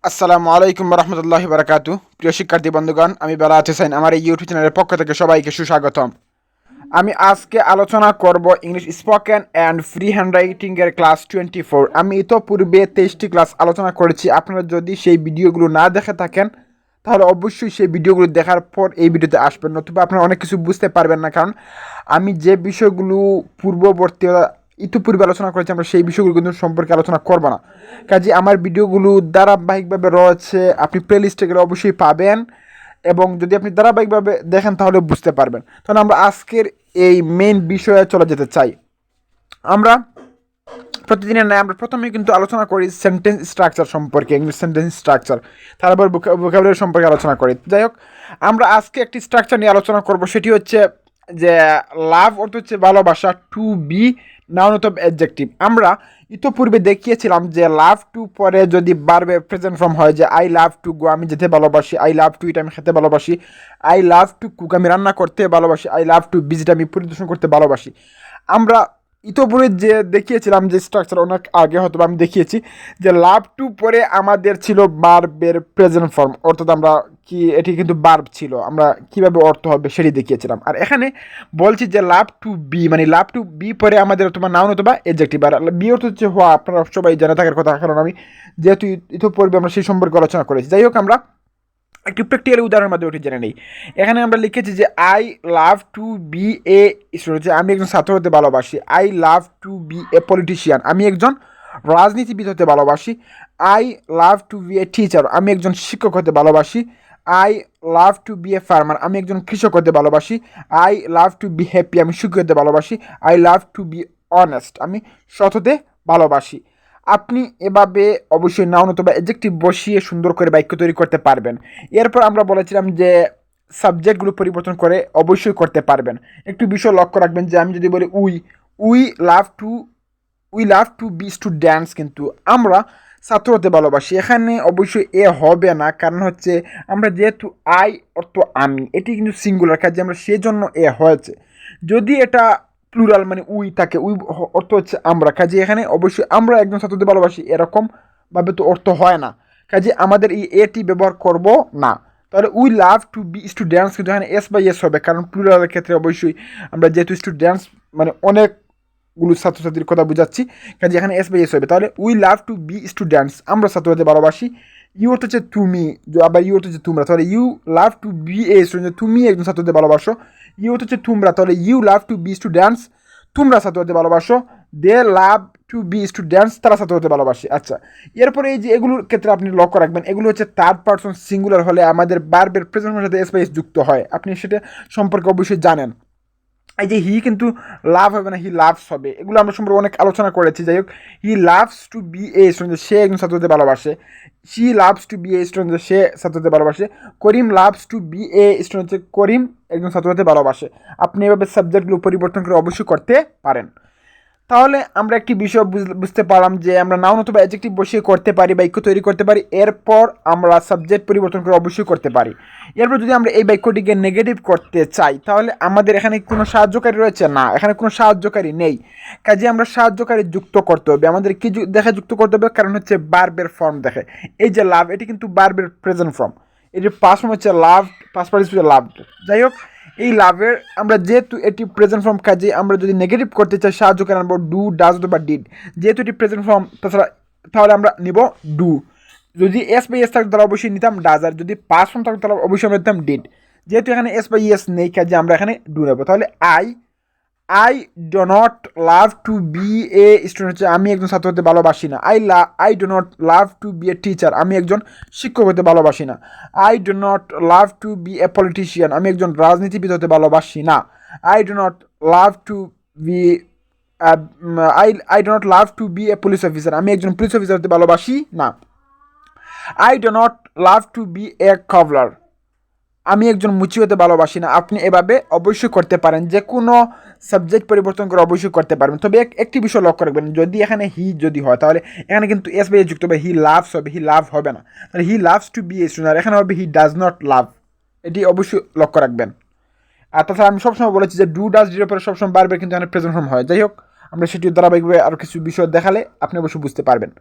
আসসালামু আলাইকুম রহমতুল্লাহি বারাকাতু। প্রিয় শিক্ষার্থী বন্ধুগণ, আমি বেলায়েত হুসাইন। আমার এই ইউটিউব চ্যানেলের পক্ষ থেকে সবাইকে সুস্বাগতম। আমি আজকে আলোচনা করব ইংলিশ স্পোকেন অ্যান্ড ফ্রি হ্যান্ডরাইটিংয়ের ক্লাস 24। আমি ইতোপূর্বে 23টি ক্লাস আলোচনা করেছি। আপনারা যদি সেই ভিডিওগুলো না দেখে থাকেন তাহলে অবশ্যই সেই ভিডিওগুলো দেখার পর এই ভিডিওতে আসবেন, নতুবা আপনারা অনেক কিছু বুঝতে পারবেন না। কারণ আমি যে বিষয়গুলো পূর্ববর্তী ইতিপূর্বে আলোচনা করেছি আমরা সেই বিষয়গুলো কিন্তু সম্পর্কে আলোচনা করব না। কাজে আমার ভিডিওগুলো ধারাবাহিকভাবে রয়েছে, আপনি প্লে লিস্টে গেলে অবশ্যই পাবেন, এবং যদি আপনি ধারাবাহিকভাবে দেখেন তাহলে বুঝতে পারবেন। তাহলে আমরা আজকের এই মেইন বিষয়ে চলে যেতে চাই। আমরা প্রতিদিনের ন্যায় আমরা প্রথমে কিন্তু আলোচনা করি সেন্টেন্স স্ট্রাকচার সম্পর্কে, ইংলিশ সেন্টেন্স স্ট্রাকচার, তারপর ভোকাবুলারি সম্পর্কে আলোচনা করি। যাই হোক, আমরা আজকে একটি স্ট্রাকচার নিয়ে আলোচনা করব, সেটি হচ্ছে যে লাভ অর্থ হচ্ছে ভালোবাসা, টু বি নাউন অথবা অ্যাডজেক্টিভ। আমরা ইতোপূর্বে দেখিয়েছিলাম যে লাভ টু পরে যদি বারবে প্রেজেন্ট ফর্ম হয়, যে আই লাভ টু গো, আমি যেতে ভালোবাসি, আই লাভ টু ইট, আমি খেতে ভালোবাসি, আই লাভ টু কুক, আমি রান্না করতে ভালোবাসি, আই লাভ টু ভিজিট, আমি পরিদর্শন করতে ভালোবাসি। আমরা ইতোপূর্বে যে দেখিয়েছিলাম যে স্ট্রাকচার অনেক আগে হয়তো আমি দেখিয়েছি যে লাভ টু পরে আমাদের ছিল বার্বের প্রেজেন্ট ফর্ম, অর্থাৎ আমরা কি এটি কিন্তু বার্ব ছিল, আমরা কিভাবে অর্থ হবে সেটি দেখিয়েছিলাম। আর এখানে বলছি যে লাভ টু বি, মানে লাভ টু বি পরে আমাদের অথবা নাউন অথবা এডজেক্টিভ। আর বি অর্থ হচ্ছে হওয়া, আপনারা সবাই জানা থাকার কথা, কারণ আমি যেহেতু ইতোপূর্বে আমরা সেই সম্পর্কে আলোচনা করেছি। যাই হোক, আমরা একটি প্র্যাকটিক্যাল উদাহরণের মাধ্যমে ওটি জেনে নেই। এখানে আমরা লিখেছি যে I love to be a student, আমি একজন ছাত্র হতে ভালোবাসি। I love to be a politician, আমি একজন রাজনীতিবিদ হতে ভালোবাসি। I love to be a teacher, আমি একজন শিক্ষক হতে ভালোবাসি। I love to be a farmer, আমি একজন কৃষক হতে ভালোবাসি। I love to be happy, আমি সুখী হতে ভালোবাসি। I love to be honest, আমি সৎ হতে ভালোবাসি। আপনি এভাবে অবশ্যই নাউন অথবা অ্যাডজেক্টিভ বসিয়ে সুন্দর করে বাক্য তৈরি করতে পারবেন। এরপর আমরা বলেছিলাম যে সাবজেক্টগুলো পরিবর্তন করে অবশ্যই করতে পারবেন। একটু বিষয় লক্ষ্য রাখবেন যে আমি যদি বলি we love to be students, কিন্তু আমরা ছাত্র হতে ভালোবাসি, এখানে অবশ্যই এ হবে না, কারণ হচ্ছে আমরা যেহেতু আই অর্থ আমি, এটি কিন্তু সিঙ্গুলার, কাজে আমরা সেজন্য এ হয়েছে। যদি এটা প্লুরাল মানে উই থাকে, উই অর্থ হচ্ছে আমরা, কাজে এখানে অবশ্যই আমরা একজন ছাত্র হতে ভালোবাসি এরকম ভাবে তো অর্থ হয় না, কাজে আমাদের এই এটি ব্যবহার করব না। তাহলে we love to be students, কিন্তু এখানে এস বাই এস হবে, কারণ প্লুরালের ক্ষেত্রে অবশ্যই আমরা যেহেতু স্টুডেন্টস মানে অনেকগুলো ছাত্রছাত্রীর কথা বুঝাচ্ছি, কাজে এখানে এস বাই এস হবে। তাহলে we love to be students, আমরা ছাত্র হতে ভালোবাসি। ইউ অর্থ হচ্ছে তুমি, আবার ইউ অর্থ হচ্ছে তোমরা, তাহলে you love to be a student, তুমি একজন ছাত্র হতে ভালোবাসো। ইউ অর্থ হচ্ছে তোমরা, তাহলে you love to be students, তোমরা ছাত্র হতে ভালোবাসো। They love to be students, তারা ছাত্র হতে ভালোবাসে। আচ্ছা, এরপরে এই যে এগুলোর ক্ষেত্রে আপনি লক্ষ্য রাখবেন, এগুলো হচ্ছে থার্ড পারসন সিঙ্গুলার হলে আমাদের বারবের প্রেজেন্টের সাথে স্পেস যুক্ত হয়, আপনি সেটা সম্পর্কে অবশ্যই জানেন। এই যে হি কিন্তু লাভ হবে না, হি লাভস হবে, এগুলো আমরা সম্পর্কে অনেক আলোচনা করেছি। যাই হোক, he loves to be a student, সে একজন ছাত্র হতে ভালোবাসে। She loves to be a student, সে ছাত্র হতে ভালোবাসে। Karim loves to be a student, Karim একজন ছাত্র হতে ভালোবাসে। আপনি এভাবে সাবজেক্টগুলো পরিবর্তন করে অবশ্যই করতে পারেন। তাহলে আমরা একটি বিষয় বুঝতে পারলাম যে আমরা নাউন অথবা অ্যাডজেক্টিভ বসিয়ে করতে পারি, বাক্য তৈরি করতে পারি। এরপর আমরা সাবজেক্ট পরিবর্তন করে অবশ্যই করতে পারি। এরপর যদি আমরা এই বাক্যটিকে নেগেটিভ করতে চাই তাহলে আমাদের এখানে কোনো সাহায্যকারী রয়েছে না, এখানে কোনো সাহায্যকারী নেই, কাজে আমরা সাহায্যকারী যুক্ত করতে হবে। আমাদের কি দেখে যুক্ত করতে হবে, কারণ হচ্ছে বার্বের ফর্ম দেখে। এই যে লাভ, এটি কিন্তু বার্বের প্রেজেন্ট ফর্ম, এটি পাস্ট ফর্ম হচ্ছে লাভ, পাস্ট পার্টিসিপেল লাভ। যাই হোক, এই লাভের আমরা যেহেতু এটি প্রেজেন্ট ফর্ম, কাজে আমরা যদি নেগেটিভ করতে চাই সাহায্য করে আনবো ডু, ডাজ অথবা ডিড। যেহেতু এটি প্রেজেন্ট ফর্ম, তাছাড়া তাহলে আমরা নিব ডু। যদি এস বাই এস থাকতো তাহলে অবশ্যই নিতাম ডাজ, আর যদি পাস ফর্ম থাকতো তাহলে অবশ্যই আমরা নিতাম ডিড। যেহেতু এখানে এস বাই এস নেই, কাজে আমরা এখানে ডু নেব। তাহলে I do not love to be a student হচ্ছে আমি একজন ছাত্র হতে ভালোবাসি না। I do not love to be a teacher, আমি একজন শিক্ষক হতে ভালোবাসি না। I do not love to be a politician, আমি একজন রাজনীতিবিদ হতে ভালোবাসি না। I do not love to be I do not love to be a police officer, আমি একজন পুলিশ অফিসার হতে ভালোবাসি না। I do not love to be a cobbler, আমি একজন মুচি হতে ভালোবাসি না। আপনি এভাবে অবশ্যই করতে পারেন, যে কোনো সাবজেক্ট পরিবর্তন করে অবশ্যই করতে পারবেন। তবে একটি বিষয় লক্ষ্য রাখবেন, যদি এখানে হি যদি হয় তাহলে এখানে কিন্তু এস বাই যুক্ত হবে, হি লাভস হবে, হি লাভ হবে না। তাহলে he loves to be a student, এখানে হবে হি ডাজ নট লাভ, এটি অবশ্যই লক্ষ্য রাখবেন। আর তাছাড়া আমি সবসময় বলেছি যে ডু ডাজ ডির পরে সবসময় বারবার কিন্তু এখানে প্রেজেন্ট ফর্ম হয়। যাই হোক, আমরা সেটি ধারাবাহিকভাবে আরও কিছু বিষয় দেখালে আপনি অবশ্যই বুঝতে পারবেন।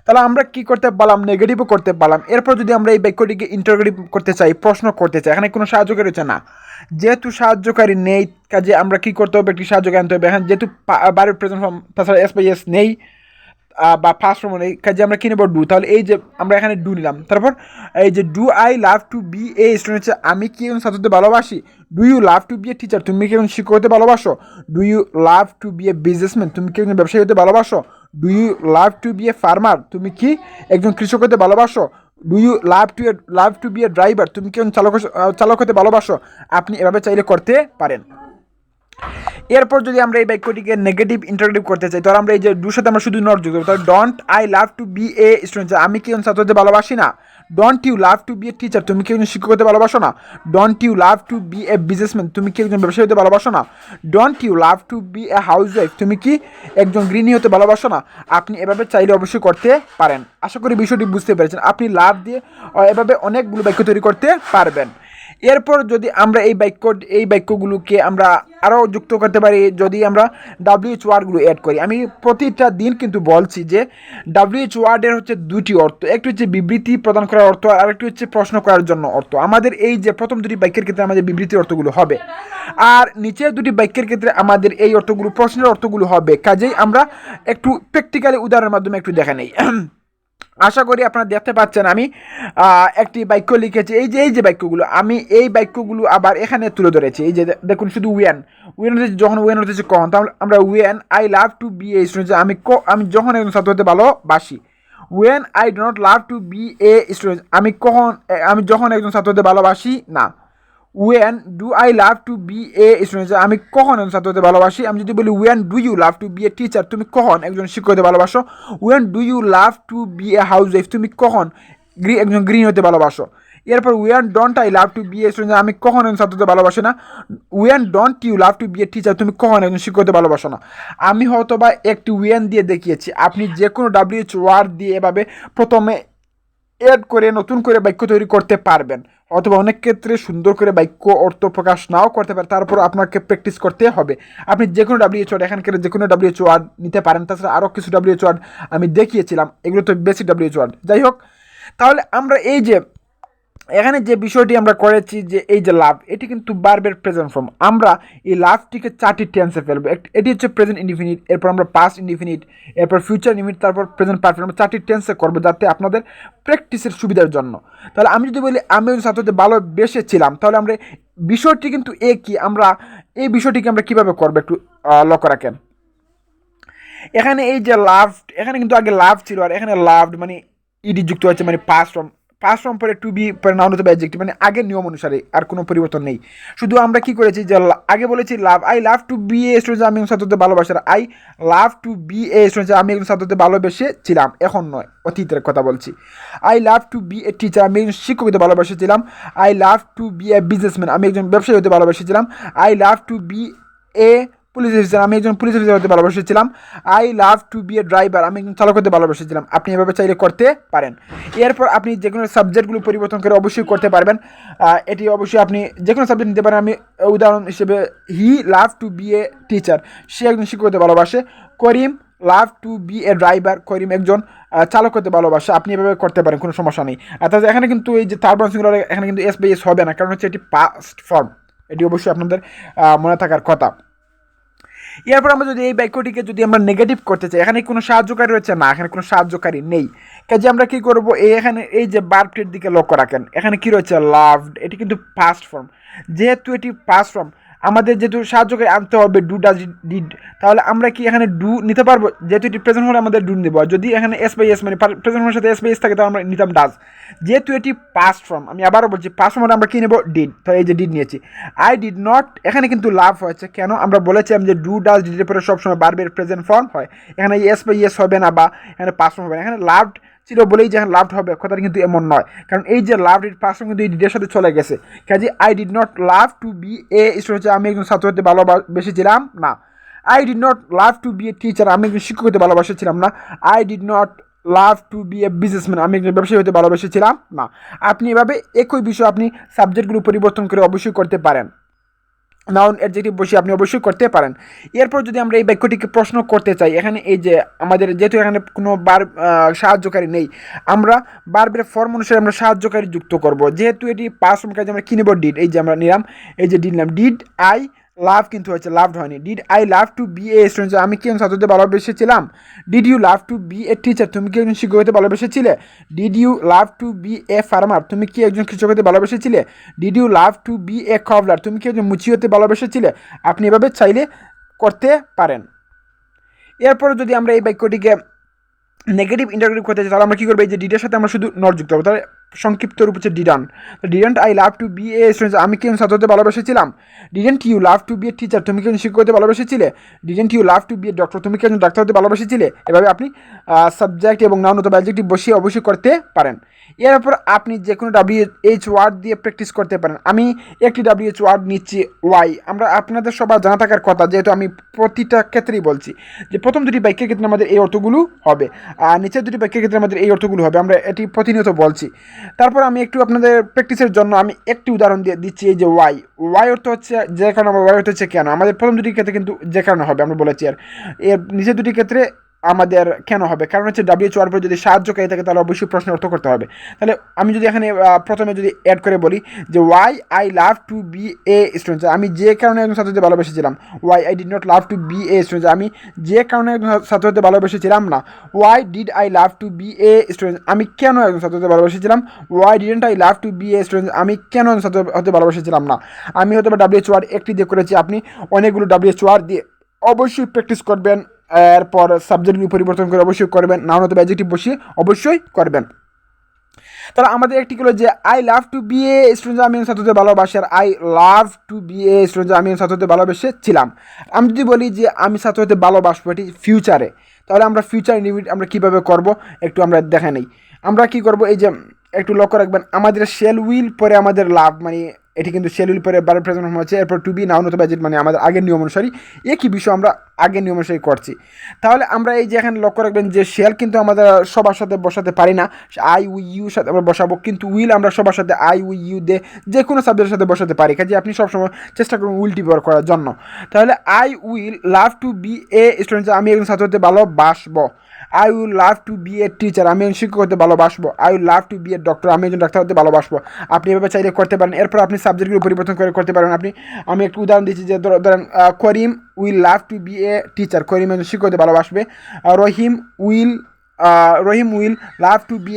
তাহলে আমরা কি করতে পারলাম, নেগেটিভও করতে পারলাম। এরপর যদি আমরা এই বাক্যটিকে ইন্টারোগেটিভ করতে চাই, প্রশ্ন করতে চাই, এখানে কোনো সাহায্যকারী রয়েছে না, যেহেতু সাহায্যকারী নেই কাজে আমরা কি করতে হবে, একটি সাহায্যকারী আনতে হবে। এখানে যেহেতু বারের প্রেজেন্ট ফর্ম তাছাড়া এস বাই এস নেই বা ফার্স্ট ফর্ম নেই কাজে আমরা কি নেব, ডু। তাহলে এই যে আমরা এখানে ডু নিলাম, তারপর এই যে do I love to be a student হচ্ছে আমি কি একজন ছাত্র হতে ভালোবাসি। Do you love to be a teacher, তুমি কি একজন শিক্ষক হতে ভালোবাসো। Do you love to be a businessman, তুমি কি একজন ব্যবসায়ী হতে ভালোবাসো। Do you love to be a farmer, তুমি কি একজন কৃষক হতে ভালোবাসো। Do you love to be a driver, তুমি কি একজন চালক হতে ভালোবাসো। আপনি এভাবে চাইলে করতে পারেন। এরপর যদি আমরা এই বাক্যটিকে নেগেটিভ ইন্টারোগেটিভ করতে চাই, তাহলে আমরা এই যে ডুর সাথে আমরা শুধু নট যুক্ত করব। তাহলে don't I love to be a student, আমি কি একজন ছাত্র হতে ভালোবাসি না। Don't you love to be a teacher, তুমি কি একজন শিক্ষক হতে ভালোবাসো না। Don't you love to be a businessman, তুমি কি একজন ব্যবসায়ী হতে ভালোবাসো না। Don't you love to be a housewife, তুমি কি একজন গৃহিণী হতে ভালোবাসো না। আপনি এভাবে চাইলে অবশ্যই করতে পারেন। আশা করি বিষয়টি বুঝতে পেরেছেন। আপনি লাভ দিয়ে এভাবে অনেকগুলো বাক্য তৈরি করতে পারবেন। এরপর যদি আমরা এই বাক্যগুলোকে আমরা আরও যুক্ত করতে পারি, যদি আমরা ডাব্লিউএইচ ওয়ার্ডগুলো অ্যাড করি। আমি প্রতিটা দিন কিন্তু বলছি যে ডাব্লিউএইচ ওয়ার্ডের হচ্ছে দুটি অর্থ, একটি হচ্ছে বিবৃতি প্রদান করার অর্থ, আর একটি হচ্ছে প্রশ্ন করার জন্য অর্থ। আমাদের এই যে প্রথম দুটি বাক্যের ক্ষেত্রে আমাদের বিবৃতির অর্থগুলো হবে, আর নিচের দুটি বাক্যের ক্ষেত্রে আমাদের এই অর্থগুলো প্রশ্নের অর্থগুলো হবে। কাজেই আমরা একটু প্র্যাকটিক্যালি উদাহরণের মাধ্যমে একটু দেখে নেই। আশা করি আপনারা দেখতে পাচ্ছেন আমি একটি বাক্য লিখেছি। এই যে বাক্যগুলো আমি এই বাক্যগুলো আবার এখানে তুলে ধরেছি। এই যে দেখুন, শুধু ওয়েন হচ্ছে যখন, ওয়েন হচ্ছে কখন। তাহলে আমরা when I love to be a student, আমি যখন একজন ছাত্র হতে ভালোবাসি। When I do not love to be a student, আমি যখন একজন ছাত্র হতে ভালোবাসি না। When do I love to be a student, আমি কখন একজন ছাত্র হতে ভালোবাসি। আমি যদি বলি when do you love to be a teacher, তুমি কখন একজন শিক্ষক হতে ভালোবাসো। When do you love to be a housewife, তুমি কখন একজন গৃহিণী হতে ভালোবাসো। এরপর when don't I love to be a student, আমি কখন একজন ছাত্র হতে ভালোবাসি না। When don't you love to be a teacher, তুমি কখন একজন শিক্ষক হতে ভালোবাসো না। আমি হয়তো বা একটি ওয়েন দিয়ে দেখিয়েছি, আপনি যে কোনো ডাব্লিউএইচ ওয়ার্ড দিয়ে এভাবে প্রথমে এড করে নতুন করে বাক্য তৈরি করতে পারবেন। অথবা অনেক ক্ষেত্রে সুন্দর করে বাক্য অর্থ প্রকাশ নাও করতে পারে, তারপর আপনাকে প্র্যাকটিস করতে হবে। আপনি যে কোনো ডাব্লিউএইচ ওয়ার্ড, এখানকার যে কোনো ডাব্লিউএইচ ওয়ার্ড নিতে পারেন। তাছাড়া আরও কিছু ডাব্লিউএইচ ওয়ার্ড আমি দেখিয়েছিলাম, এগুলো তো বেসিক ডাব্লিউএইচ ওয়ার্ড। যাই হোক, তাহলে আমরা এই যে এখানে যে বিষয়টি আমরা করেছি যে এই যে লাভ, এটি কিন্তু ভার্বের প্রেজেন্ট ফর্ম। আমরা এই লাভটিকে 4টি টেন্সে ফেলবো। এটি হচ্ছে প্রেজেন্ট ইনডিফিনিট, এরপর আমরা পাস্ট ইনডিফিনিট, এরপর ফিউচার ইনডিফিনিট, তারপর প্রেজেন্ট পারফেক্ট। আমরা 4টি টেন্সে করবো যাতে আপনাদের প্র্যাকটিসের সুবিধার জন্য। তাহলে আমি যদি বলি আমি ছাত্রদের ভালোবেসেছিলাম, তাহলে আমরা বিষয়টি কিন্তু একই। আমরা এই বিষয়টিকে আমরা কীভাবে করবো একটু লক্ষ্য রাখেন। এখানে এই যে লাভ, এখানে কিন্তু আগে লাভ ছিল, আর এখানে লাভড মানে ইডি যুক্ত হচ্ছে, মানে পাস্ট ফর্ম পরে টু বি পরে নাউন হতে অ্যাডজেক্টিভ, মানে আগের নিয়ম অনুসারে আর কোনো পরিবর্তন নেই। শুধু আমরা কি করেছি যে আগে বলেছি love, I love to be a student, আমি একজন ছাত্রদের ভালোবাসি। I love to be a student, আমি একজন ছাত্রদের ভালোবেসেছিলাম, এখন নয়, অতীতের কথা বলছি। I love to be a teacher, আমি একজন শিক্ষক হতে ভালোবেসেছিলাম। I love to be a businessman, আমি একজন ব্যবসায়ী হতে ভালোবেসেছিলাম। I love to be a police officer, আমি একজন পুলিশ অফিসার হতে ভালোবেসেছিলাম। I love to be a driver, আমি একজন চালক হতে ভালোবেসেছিলাম। আপনি এভাবে চাইলে করতে পারেন। এরপর আপনি যে কোনো সাবজেক্টগুলো পরিবর্তন করে অবশ্যই করতে পারবেন। এটি অবশ্যই আপনি যে কোনো সাবজেক্ট নিতে পারেন। আমি উদাহরণ হিসেবে he love to be a teacher, সে একজন শিক্ষক হতে ভালোবাসে। Karim love to be a driver, Karim একজন চালক হতে ভালোবাসে। আপনি এভাবে করতে পারেন, কোনো সমস্যা নেই। অর্থাৎ এখানে কিন্তু এই যে থার্ড পারসন সিঙ্গুলার, এখানে কিন্তু এস বাই এস হবে না, কারণ হচ্ছে এটি পাস্ট ফর্ম। এটি অবশ্যই আপনাদের মনে থাকার কথা। এরপর আমরা যদি এই বাক্যটিকে যদি আমরা নেগেটিভ করতে চাই, এখানে কোনো সাহায্যকারী রয়েছে না, এখানে কোনো সাহায্যকারী নেই। কাজে আমরা কি করব, এখানে এই যে ভার্বটির দিকে লক্ষ্য রাখেন, এখানে কি রয়েছে লাভড, এটি কিন্তু পাস্ট ফর্ম। যেহেতু এটি পাস্ট ফর্ম, আমাদের যেহেতু সাহায্যকারী আনতে হবে ডু ডাজ ডিড, তাহলে আমরা কি এখানে ডু নিতে পারবো। যেহেতু এটি প্রেজেন্ট হলে আমাদের ডু নেব, যদি এখানে এস বাই এস মানে প্রেজেন্ট ফর্মের সাথে এস বাই এস থাকে তাহলে আমরা নিতাম ডাজ। যেহেতু এটি পাস্ট ফর্ম, আমি আবারও বলছি পাস্ট ফর্মে আমরা কি নেব, ডিড। তো এই যে ডিড নিয়েছি। আই ডিড নট, এখানে কিন্তু লাভ হয়েছে কেন, আমরা বলেছিলাম যে ডু ডাজ ডিডের পরে সবসময় ভার্বের প্রেজেন্ট ফর্ম হয়। এখানে এস বাই এস হবে না, বা এখানে পাস্ট ফর্ম হবে না। এখানে লাভড ছিল বলেই যে লাভড হবে, কথাটা কিন্তু এমন নয়, কারণ এই যে লাভড এর পাস্ট ফর্ম কিন্তু এই ডিডের সাথে চলে গেছে। কাজে I did not love to be a student হচ্ছে আমি একজন ছাত্র হতে ভালোবেসেছিলাম না। I did not love to be a teacher, আমি একজন শিক্ষক হতে ভালোবাসেছিলাম না। I did not love to be a businessman, আমি একজন ব্যবসায়ী হতে ভালোবেসেছিলাম না। আপনি এভাবে একই বিষয় আপনি সাবজেক্টগুলো পরিবর্তন করে অবশ্যই করতে পারেন। নাউন অ্যাডজেক্টিভ বসিয়ে আপনি অবশ্যই করতে পারেন। এরপর যদি আমরা এই বাক্যটিকে প্রশ্ন করতে চাই, এখানে এই যে আমাদের যেহেতু এখানে কোনো সাহায্যকারী নেই, আমরা বারবের ফর্ম অনুসারে আমরা সাহায্যকারী যুক্ত করব। যেহেতু এটি পাস্ট ফর্ম কাজে আমরা কি নেব, ডিড। এই যে আমরা নিলাম, এই যে ডিড নিলাম, ডিড আই লাভ কিন্তু হচ্ছে লাভড হয়নি। Did I love to be a student, আমি কি ছাত্রদের ভালোবেসেছিলাম। Did you love to be a teacher, তুমি কি একজন শিক্ষক হতে ভালোবেসেছিলে। Did you love to be a farmer, তুমি কি একজন কৃষক হতে ভালোবেসেছিলে। Did you love to be a cobbler, তুমি কি একজন মুচি হতে ভালোবেসেছিলে। আপনি এভাবে চাইলে করতে পারেন। এরপরে যদি আমরা এই বাক্যটিকে নেগেটিভ ইন্টারগ্রেটিভ করতে চাই, তাহলে আমরা কী করবো, এই যে ডিডের সাথে আমরা শুধু নট যুক্ত করবো। তাহলে সংক্ষিপ্ত রূপ হচ্ছে didn't. Didn't I love to be a student, আমি কি ছাত্র হতে ভালোবেসেছিলাম। Didn't you love to be a teacher, তুমি কি শিক্ষক হতে ভালোবেসেছিলে। Didn't you love to be a doctor, তুমি কি একজন ডাক্তার হতে ভালোবেসেছিলে। এভাবে আপনি সাবজেক্ট এবং নাউন অথবা অ্যাডজেক্টিভ বসিয়ে অবশ্যই করতে পারেন। এরপর আপনি যে কোনো WH ওয়ার্ড দিয়ে প্র্যাকটিস করতে পারেন। আমি একটি WH ওয়ার্ড নিচ্ছি, ওয়াই। আমরা আপনাদের সবার জানা থাকার কথা, যেহেতু আমি প্রতিটা ক্ষেত্রেই বলছি যে প্রথম দুটি বাক্যের ক্ষেত্রে আমাদের এই অর্থগুলো হবে, আর নিচের দুটি বাক্যের ক্ষেত্রে আমাদের এই অর্থগুলো হবে। আমরা এটি প্রতিনিয়ত বলছি। তারপর আমি একটু আপনাদের প্র্যাকটিসের জন্য আমি একটি উদাহরণ দিয়ে দিচ্ছি। এই যে ওয়াই, ওয়াই অর্থ হচ্ছে যে কারণে, ওয়াই অর্থ হচ্ছে কেন। আমাদের প্রথম দুটি ক্ষেত্রে কিন্তু যে কারণে হবে, আমরা বলেছি। আর এর নিচের দুটি ক্ষেত্রে আমাদের কেন হবে, কারণ হচ্ছে WH ওয়ার্ড পরে যদি সাহায্যকারী থাকে তাহলে অবশ্যই প্রশ্নের অর্থ করতে হবে। তাহলে আমি যদি এখানে প্রথমে যদি অ্যাড করে বলি যে why I love to be a student, আমি যে কারণে একজন ছাত্র হতে ভালোবেসেছিলাম। Why I did not love to be a student, আমি যে কারণে একজন ছাত্র হতে ভালোবেসেছিলাম না। Why did I love to be a student, আমি কেন একজন ছাত্র হতে ভালোবেসেছিলাম। Why didn't I love to be a student, আমি কেন একজন ছাত্র হতে ভালোবেসেছিলাম না। আমি হয়তো WH ওয়ার্ড একটি দিয়ে করেছি, আপনি অনেকগুলো WH ওয়ার্ড দিয়ে অবশ্যই প্র্যাকটিস করবেন। এরপর সাবজেক্টগুলি পরিবর্তন করে অবশ্যই করবেন, নাউন অথবা অ্যাডজেক্টিভ বসিয়ে অবশ্যই করবেন। তাহলে আমাদের একটি হলো যে I love to be a student, আমি ছাত্রদের ভালোবাসি। আর I love to be a student, আমি ছাত্রদের ভালোবেসেছিলাম। আমি যদি বলি যে আমি ছাত্র হতে ভালোবাসবো, এটি ফিউচারে, তাহলে আমরা ফিউচার নিমিট আমরা কীভাবে করব একটু আমরা দেখে নেই। আমরা কি করব, এই যে একটু লক্ষ্য রাখবেন, আমাদের শেল উইল পরে আমাদের লাভ, মানে এটি কিন্তু শেল উইল পরে বার প্রেজেন্ট ফর্ম হচ্ছে, এরপর টু বি নাউন অথবা অ্যাডজেক্টিভ, মানে আমাদের আগের নিয়ম অনুসারী একই বিষয় আমরা আগের নিয়ম অনুসারী করছি। তাহলে আমরা এই যে এখানে লক্ষ্য রাখবেন যে শেল কিন্তু আমরা সবার সাথে বসাতে পারি না, আই উই ইউ সাথে আমরা বসাবো, কিন্তু উইল আমরা সবার সাথে আই উই ইউ দে যে কোনো সাবজেক্টের সাথে বসাতে পারি। কাজে আপনি সবসময় চেষ্টা করুন উইলটি ব্যবহার করার জন্য। তাহলে I will love to be a student, আমি একজন ছাত্র হতে ভালোবাসবো। I will love to be a teacher, আমি একজন শিক্ষক হতে ভালোবাসবো। I will love to be a doctor, আমি একজন ডাক্তার হতে ভালোবাসবো। আপনি এভাবে চাইলে করতে পারেন। এরপর আপনি সাবজেক্টগুলো পরিবর্তন করে করতে পারেন। আমি একটু উদাহরণ দিচ্ছি, যে ধরেন Karim will love to be a teacher, Karim একজন শিক্ষক হতে ভালোবাসবে। Rahim will love to be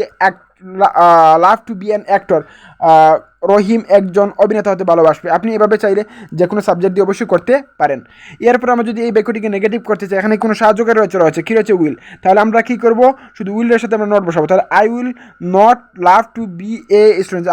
love to be an actor, Rahim একজন অভিনেতা হতে ভালোবাসবে। আপনি এভাবে চাইলে যে কোনো সাবজেক্ট দিয়ে অবশ্যই করতে পারেন। এরপর আমরা যদি এই বাক্যটিকে নেগেটিভ করতে চাই, এখানে কোনো সাহায্যকারী রয়েছে কী রয়েছে, উইল। তাহলে আমরা কী করব, শুধু উইলের সাথে আমরা নট বসাবো। তাহলে I will not love to be a student,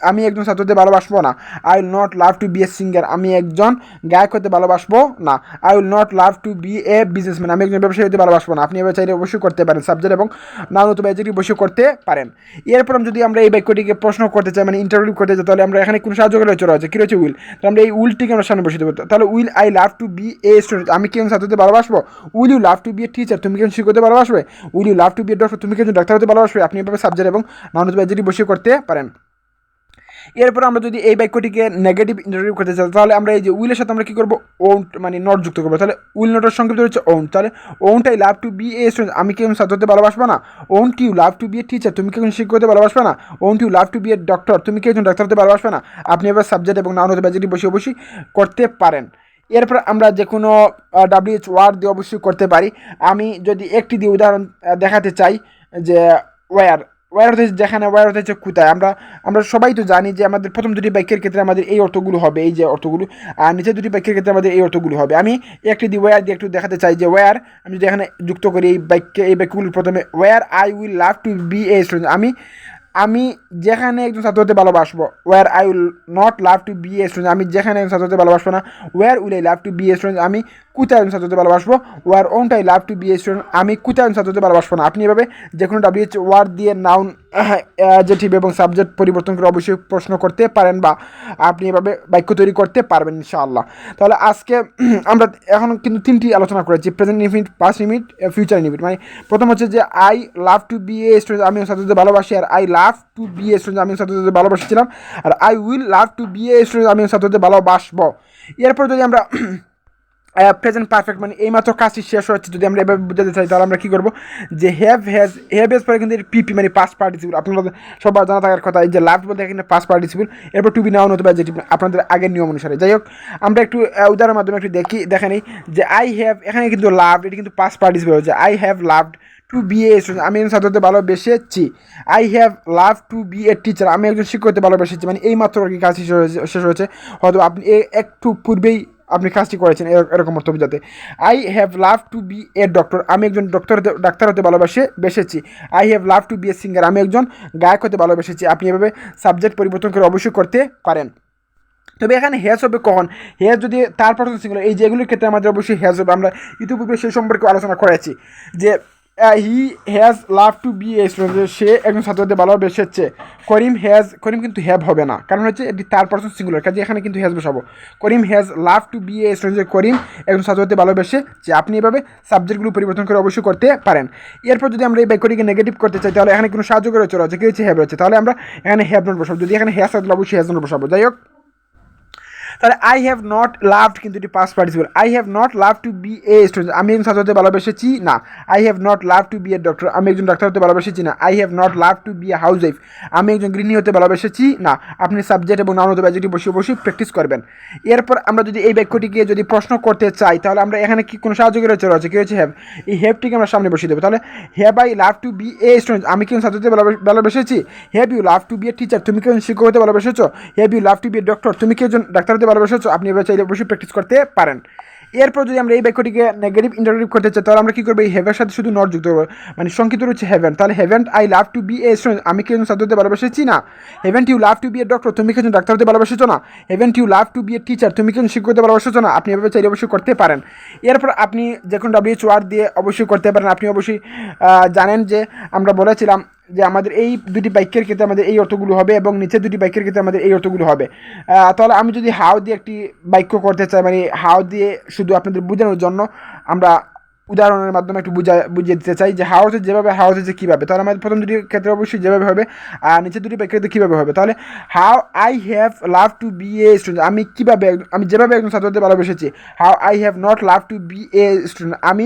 আমি একজন ছাত্র হতে ভালোবাসবো না। I will not love to be a singer, আমি একজন গায়ক হতে ভালোবাসবো না। I will not love to be a businessman, আমি একজন ব্যবসায়ী হতে ভালোবাসবো না। আপনি এবার চাইলে অবশ্যই করতে পারেন, সাবজেক্ট এবং নাউন অথবা অ্যাডজেক্টিভ বসে করতে পারেন। এরপর যদি আমরা এই বাক্যটিকে প্রশ্ন করতে চাই, মানে ইন্টারভিউ করতে চাই, তাহলে আমরা এখানে কোনো সাহায্যকারী রয়েছে কী রয়েছে, উইল। তাহলে আমরা এই উইলটিকে আমরা সামনে বসে দেবো। তাহলে will I love to be a student, আমি কি একজন ছাত্র হতে ভালোবাসবো। Will you love to be a teacher, তুমি কি একজন শিক্ষক হতে ভালোবাসবে। Will you love to be a doctor, তুমি কি একজন ডাক্তার হতে ভালোবাসবে। আপনি এভাবে সাবজেক্ট এবং নাউন অথবা অ্যাডজেক্টিভ বসে করতে পারেন। এরপর আমরা যদি এই বাক্যটিকে নেগেটিভ ইন্টারভিউ করতে চাই, তাহলে আমরা এই যে উইলের সাথে আমরা কী করবো, ওন মানে নট যুক্ত করবো। তাহলে উইল নটের সংক্ষিপ্ত হচ্ছে ওন। তাহলে won't I love to be a student, আমি কি একজন ছাত্র হতে ভালোবাসবো না। Won't you love to be a teacher, তুমি কি একজন শিক্ষক হতে ভালোবাসবে না। Won't you love to be a doctor, তুমি কি একজন ডাক্তার হতে ভালোবাসবে না। আপনি এবার সাবজেক্ট এবং নাউন অথবা অ্যাডজেক্টিভ বসে অবশ্যই করতে পারেন। এরপর আমরা যে কোনো WH ওয়ার্ড দিয়ে অবশ্যই করতে পারি। আমি যদি একটি দিয়ে উদাহরণ দেখাতে চাই, যে ওয়্যার, ওয়্যার হচ্ছে যেখানে, ওয়্যার হচ্ছে কোথায়। আমরা সবাই তো জানি যে আমাদের প্রথম দুটি বাক্যের ক্ষেত্রে আমাদের এই অর্থগুলো হবে, এই যে অর্থগুলো, আর নিচের দুটি বাক্যের ক্ষেত্রে আমাদের এই অর্থগুলো হবে। আমি একটি দিয়ে ওয়্যার দিয়ে একটু দেখাতে চাই, যে ওয়্যার আমি যদি এখানে যুক্ত করি এই বাক্যগুলোর প্রথমে, where I will love to be a student, আমি যেখানে একজন ছাত্র হতে ভালোবাসবো। Where I will not love to be a student, আমি যেখানে একজন ছাত্র হতে ভালোবাসবো না। Where will I love to be a student, আমি কোথায় একজন ছাত্র হতে ভালোবাসবো। Where won't I love to be a student, আমি কোথায় একজন ছাত্র হতে ভালোবাসবো না। আপনি এভাবে যে কোনো WH ওয়ার্ড দিয়ে নাউন অ্যাডজেক্টিভ এবং সাবজেক্ট পরিবর্তন করে অবশ্যই প্রশ্ন করতে পারেন, বা আপনি এভাবে বাক্য তৈরি করতে পারবেন ইনশাআল্লাহ। তাহলে আজকে আমরা এখন কিন্তু তিনটি আলোচনা করেছি, present infinite, past infinite, future infinite. মানে প্রথম হচ্ছে যে I love to be a student, আমি ছাত্র হতে ভালোবাসি। আর I love to be a student, আমি ছাত্র হতে ভালোবাসছিলাম। আর I will love to be a student, আমি ছাত্র হতে ভালোবাসবো। এরপর যদি আমরা প্রেজেন্ট পারফেক্ট মানে এইমাত্র কাজটি শেষ হচ্ছে যদি আমরা এভাবে বুঝাতে চাই তাহলে আমরা কী করবো যে হ্যাভ হ্যাজ পরে কিন্তু পিপি মানে পাস্ট পার্টিসিপল আপনাদের সবার জানা থাকার কথা এই যে লাভ বলতে এখানে পাস্ট পার্টিসিপল এরপর টু বি নাউন হতে পারে যেটি আপনাদের আগের নিয়ম অনুসারে। যাই হোক আমরা একটু উদাহরণের মাধ্যমে একটু দেখে নিই যে আই হ্যাভ এখানে কিন্তু লাভ এটি কিন্তু পাস্ট পার্টিসিপল হচ্ছে I have loved to be a student আমি একজন ছাত্র হতে ভালোবেসেছি। I have love to be a teacher আমি একজন শিক্ষক হতে ভালোবেসেছি মানে এই মাত্র আর কি কাজ শেষ হয়েছে হয়তো আপনি একটু পূর্বেই আপনি কাজটি করেছেন এরকম অর্থ বোঝাতে। I have love to be a doctor আমি একজন ডাক্তার হতে ভালোবেসেছি। I have love to be a singer আমি একজন গায়ক হতে ভালোবেসেছি। আপনি এভাবে সাবজেক্ট পরিবর্তন করে অবশ্যই করতে পারেন। তবে এখানে হ্যাজ হবে কখন হ্যাজ যদি তার পার্সন সিঙ্গুলার এই যেগুলির ক্ষেত্রে আমাদের অবশ্যই হ্যাজ হবে আমরা ইতিপূর্বে সেই সম্পর্কে আলোচনা করেছি যে he has love to be a student সে একজন ছাত্র হতে ভালোবেসেছে। করিম কিন্তু হ্যাভ হবে না কারণ হচ্ছে এটি তার পার্সন সিঙ্গুলার কাজে এখানে কিন্তু হ্যাজ বসাবো। Karim has love to be a student Karim একজন ছাত্র হতে ভালোবেসে যে আপনি এভাবে সাবজেক্টগুলো পরিবর্তন করে অবশ্যই করতে পারেন। এরপর যদি আমরা এই বাক্যটিকে নেগেটিভ করতে চাই তাহলে এখানে কোনো সাহায্য করে চলে আছে কি হচ্ছে হ্যাভ রয়েছে তাহলে আমরা এখানে হ্যাভ নট বসাবো। যদি এখানে হ্যাজ থাকলে অবশ্যই হ্যাজ নট বসাবো। যাই হোক তাহলে আই হ্যাভ নট লাভড কিন্তু এটি past participle I have not love to be a student আমি একজন ছাত্র হতে ভালোবেসেছি না। I have not love to be a doctor আমি একজন ডাক্তার হতে ভালোবেসেছি না। I have not love to be a housewife আমি একজন গৃহিণী হতে ভালোবেসেছি না। আপনি সাবজেক্ট এবং নাউন হতে যেটি বসে প্র্যাকটিস করবেন। এরপর আমরা যদি এই বাক্যটিকে যদি প্রশ্ন করতে চাই তাহলে আমরা এখানে কি কোনো সাহায্য করে চলে আছে কি হচ্ছে হ্যাভ এই হ্যাভটিকে আমরা সামনে বসিয়ে দেবো। তাহলে have I love to be a student আমি কেউ ছাত্র হতে ভালোবেসেছি। Have you love to be a teacher তুমি কেউ শিক্ষক হতে ভালোবেসেছো। Have you love to be a doctor তুমি কেউ ডাক্তার হতে ভালোবেসেছো। আপনি এবার চাইলে অবশ্যই প্র্যাকটিস করতে পারেন। এরপর যদি আমরা এই বাক্যটিকে নেগেটিভ ইন্টারপ্রেট করতে চাই তাহলে আমরা কী করবো এই হ্যাভের সাথে শুধু নট যুক্ত করবো মানে সংক্ষিপ্ত হচ্ছে হ্যাভেন তাহলে haven't I love to be a student আমি কি একজন ছাত্র হতে ভালোবেসেছি না। Haven't you love to be a doctor তুমি কি একজন ডাক্তার হতে ভালোবেসেছো না। Haven't you love to be a teacher তুমি কি একজন শিক্ষক হতে ভালোবেসেছো না। আপনি এভাবে চাইলে অবশ্যই করতে পারেন। এরপর আপনি যে কোনো WH ওয়ার্ড দিয়ে অবশ্যই করতে পারেন। আপনি অবশ্যই জানেন যে আমরা বলেছিলাম যে আমাদের এই দুটি বাক্যের ক্ষেত্রে আমাদের এই অর্থগুলো হবে এবং নিচের দুটি বাক্যের ক্ষেত্রে আমাদের এই অর্থগুলো হবে। তাহলে আমি যদি হাউ দিয়ে একটি বাক্য করতে চাই মানে হাউ দিয়ে শুধু আপনাদের বোঝানোর জন্য আমরা উদাহরণের মাধ্যমে একটু বুঝিয়ে দিতে চাই যে হাউ হচ্ছে যেভাবে হাউ হচ্ছে কীভাবে তাহলে আমাদের প্রথম দুটি ক্ষেত্রে অবশ্যই যেভাবে হবে আর নিচের দুটি ক্ষেত্রে কীভাবে হবে। তাহলে how I have love to be a student আমি যেভাবে একজন ছাত্র হতে ভালোবেসেছি। How I have not love to be a student আমি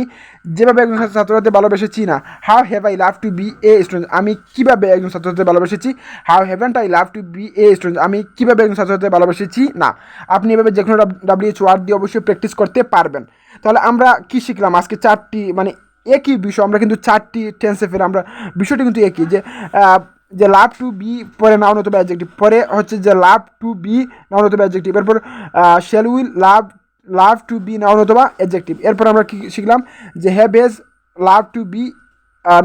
যেভাবে একজন ছাত্র হতে ভালোবেসেছি না। How have I love to be a student আমি কীভাবে একজন ছাত্র হতে ভালোবেসেছি। How haven't I love to be a student আমি কীভাবে একজন ছাত্র হতে ভালোবেসেছি না। আপনি এভাবে যে কোনো WH ওয়ার্ড দিয়ে অবশ্যই প্র্যাকটিস করতে পারবেন। তাহলে আমরা কি শিখলাম আজকে চারটি মানে একই বিষয় আমরা কিন্তু চারটি টেন্সে ফেলে আমরা বিষয়টি কিন্তু একই যে লাভ টু বি পরে নাউন হতে হবে অ্যাডজেক্টিভ পরে হচ্ছে যে লাভ টু বি নাউন হতে হবে অ্যাডজেক্টিভ এরপর shall will love to be noun হতে হবে অ্যাডজেক্টিভ এরপর আমরা কি শিখলাম যে have has love to be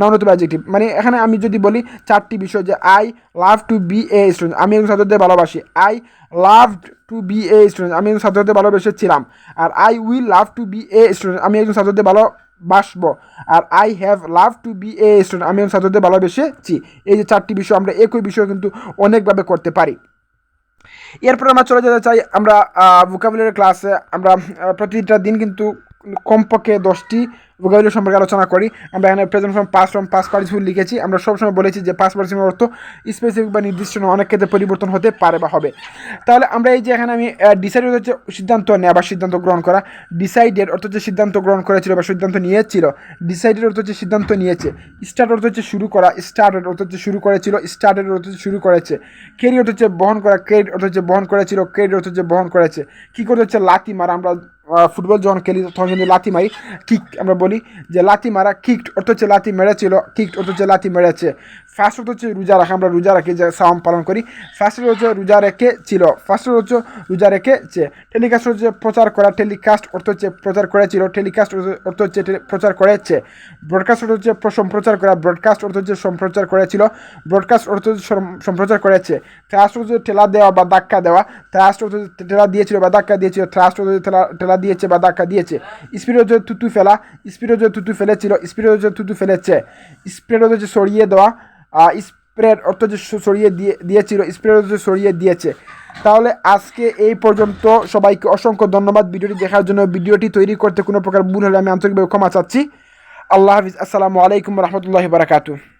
noun হতে হবে অ্যাডজেক্টিভ মানে এখানে আমি যদি বলি চারটি বিষয় যে I love to be a student আমি একজন ছাত্রদের ভালোবাসি। I loved to be a student আমি একজন ছাত্রদের ভালোবেসেছিলাম। আর I will love to be a student আমি একজন ছাত্রদের ভালোবাসবো। আর I have love to be a student আমি একজন ছাত্রদের ভালোবেসেছি। এই যে চারটি বিষয় আমরা একই বিষয় কিন্তু অনেকভাবে করতে পারি। এরপর আমরা চলে যেতে চাই আমরা ভোকাবুলারি ক্লাসে আমরা প্রতিটা দিন কিন্তু কমপক্ষে 10টি ভোকাবুলারি সম্পর্কে আলোচনা করি। আমরা এখানে প্রেজেন্ট ফর্ম পাস্ট পার্টিসিপল লিখেছি। আমরা সবসময় বলেছি যে পাস্ট পার্টিসিপল অর্থ স্পেসিফিক বা নির্দিষ্ট অনেক ক্ষেত্রে পরিবর্তন হতে পারে বা হবে। তাহলে আমরা এই যে এখানে আমি ডিসাইডেড হচ্ছে সিদ্ধান্ত নেওয়া বা সিদ্ধান্ত গ্রহণ করা। ডিসাইডেড অর্থ হচ্ছে সিদ্ধান্ত গ্রহণ করেছিল বা সিদ্ধান্ত নিয়েছিল। ডিসাইডেড অর্থ হচ্ছে সিদ্ধান্ত নিয়েছে। স্টার্ট অর্থ হচ্ছে শুরু করা। স্টার্টেড অর্থ হচ্ছে শুরু করেছিল। স্টার্টেড অর্থ হচ্ছে শুরু করেছে। ক্যারি অর্থ হচ্ছে বহন করা। ক্যারিড অর্থ হচ্ছে বহন করেছিল। ক্যারিড অর্থ হচ্ছে বহন করেছে। কী করতে হচ্ছে লাথি মারা। আমরা ফুটবল যখন খেলি তখন কিন্তু লাথি মারি কিক আমরা বলি যে লাথি মারা। কিকড অর্থ হচ্ছে লাথি মেরেছিল। কিকড অর্থ হচ্ছে লাথি মেরেছে। ফার্স্ট অর্থ হচ্ছে রোজা রাখা। আমরা রোজা রাখি যে সাওম পালন করি। ফার্স্ট হচ্ছে রোজা রেখেছিল। ফার্স্ট হচ্ছে রোজা রেখেছে। টেলিকাস্ট হচ্ছে প্রচার করা। টেলিকাস্ট অর্থ হচ্ছে প্রচার করেছিল। টেলিকাস্ট অর্থ হচ্ছে প্রচার করেছে। ব্রডকাস্ট অর্থ হচ্ছে সম্প্রচার করা। ব্রডকাস্ট অর্থ হচ্ছে সম্প্রচার করেছিল। ব্রডকাস্ট অর্থ হচ্ছে সম্প্রচার করেছে। থ্রাস্ট হচ্ছে ঠেলা দেওয়া বা ধাক্কা দেওয়া। থ্রাস্ট অর্থ হচ্ছে ঠেলা দিয়েছিল বা ধাক্কা দিয়েছিল। থ্রাস্ট অর্থ হচ্ছে ঠেলা দিয়েছে বা ধাক্কা দিয়েছে। স্পিড হচ্ছে থুতু ফেলা। স্পিড হচ্ছে থুতু ফেলেছিল। স্পিড হচ্ছে থুতু ফেলেছে। স্প্রেড হচ্ছে সরিয়ে দেওয়া। স্প্রেড অর্থ হচ্ছে সরিয়ে দিয়েছিল। স্প্রেড হচ্ছে সরিয়ে দিয়েছে। তাহলে আজকে এই পর্যন্ত সবাইকে অসংখ্য ধন্যবাদ ভিডিওটি দেখার জন্য। ভিডিওটি তৈরি করতে কোনো প্রকার ভুল হলে আমি আন্তরিকভাবে ক্ষমা চাচ্ছি। আল্লাহ হাফিজ। আসসালামু আলাইকুম রহমতুল্লাহি বারাকাতুহু।